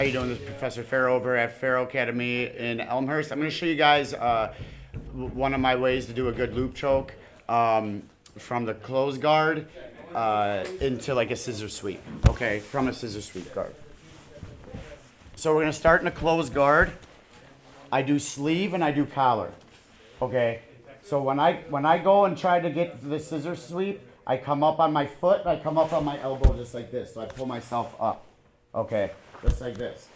How you doing? This is Professor Farrow over at Farrow Academy in Elmhurst. I'm going to show you guys one of my ways to do a good loop choke from the close guard into like a scissor sweep. Okay, from a scissor sweep guard. So we're going to start in a close guard. I do sleeve and I do collar. Okay, so when I go and try to get the scissor sweep, I come up on my foot, I come up on my elbow just like this. So I pull myself up. Okay, just like this.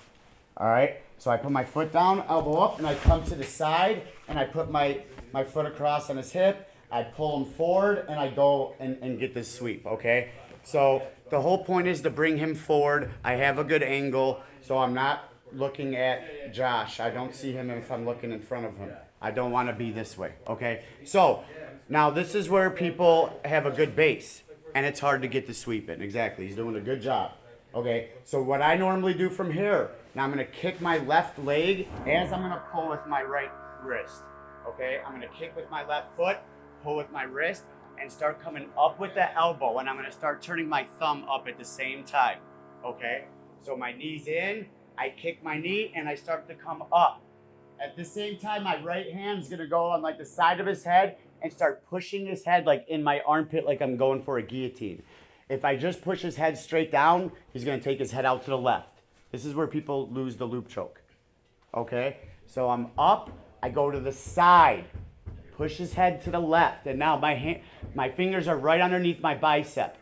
All right, so I put my foot down, elbow up, and I come to the side, and I put my foot across on his hip. I pull him forward, and I go and get this sweep, okay? So the whole point is to bring him forward. I have a good angle, so I'm not looking at Josh. I don't see him if I'm looking in front of him. I don't want to be this way, okay? So now this is where people have a good base, and it's hard to get the sweep in. Exactly, he's doing a good job. Okay, so what I normally do from here, now I'm going to kick my left leg as I'm going to pull with my right wrist. Okay, I'm going to kick with my left foot, pull with my wrist, and start coming up with the elbow, and I'm going to start turning my thumb up at the same time. Okay, so my knee's in, I kick my knee, and I start to come up. At the same time, my right hand's going to go on like the side of his head and start pushing his head like in my armpit like I'm going for a guillotine. If I just push his head straight down, he's going to take his head out to the left. This is where people lose the loop choke. Okay? So I'm up, I go to the side, push his head to the left, and now my fingers are right underneath my bicep.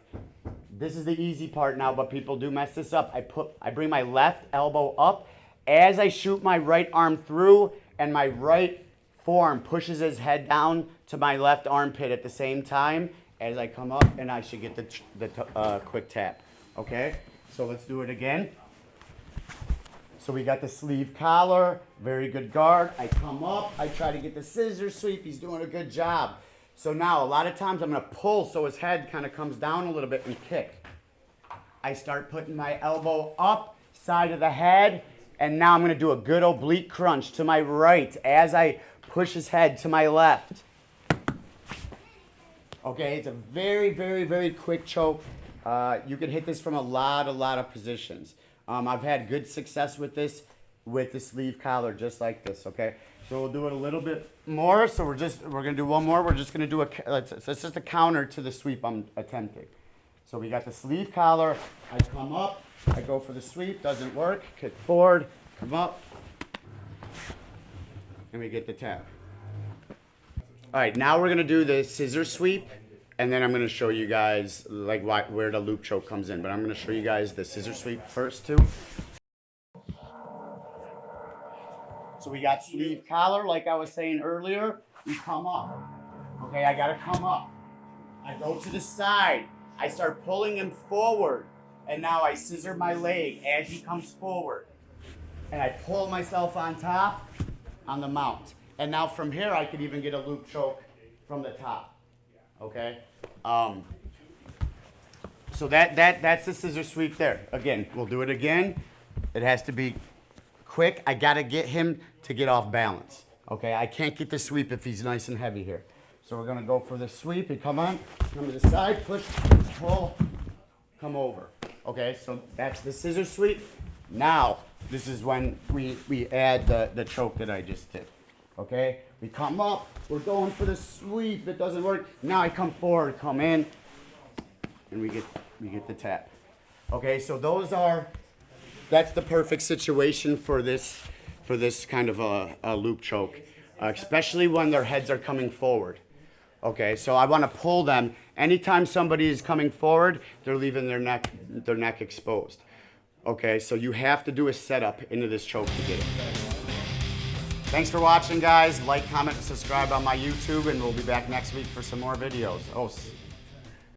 This is the easy part now, but people do mess this up. I bring my left elbow up as I shoot my right arm through, and my right forearm pushes his head down to my left armpit at the same time. As I come up, and I should get the quick tap. Okay, so let's do it again. So we got the sleeve collar, very good guard. I come up, I try to get the scissor sweep. He's doing a good job. So now a lot of times I'm gonna pull so his head kind of comes down a little bit and kick. I start putting my elbow up, side of the head, and now I'm gonna do a good oblique crunch to my right as I push his head to my left. Okay, it's a very, very, very quick choke. You can hit this from a lot of positions. I've had good success with this, with the sleeve collar, just like this, okay? So we'll do it a little bit more. So we're gonna do one more. We're just gonna do it's just a counter to the sweep I'm attempting. So we got the sleeve collar. I come up, I go for the sweep, doesn't work. Kick forward, come up, and we get the tap. All right, now we're gonna do the scissor sweep, and then I'm gonna show you guys like where the loop choke comes in. But I'm gonna show you guys the scissor sweep first too. So we got sleeve collar, like I was saying earlier. You come up. Okay, I gotta come up. I go to the side. I start pulling him forward, and now I scissor my leg as he comes forward, and I pull myself on top on the mount. And now from here, I could even get a loop choke from the top, okay? So that's the scissor sweep there. Again, we'll do it again. It has to be quick. I gotta get him to get off balance, okay? I can't get the sweep if he's nice and heavy here. So we're gonna go for the sweep. And come on, come to the side, push, pull, come over. Okay, so that's the scissor sweep. Now, this is when we add the choke that I just did. Okay, we come up, we're going for the sweep, it doesn't work. Now I come forward, come in, and we get the tap. Okay, so that's the perfect situation for this kind of a loop choke, especially when their heads are coming forward. Okay, so I want to pull them. Anytime somebody is coming forward, they're leaving their neck exposed. Okay, so you have to do a setup into this choke to get it. Thanks for watching, guys. Like, comment, and subscribe on my YouTube, and we'll be back next week for some more videos.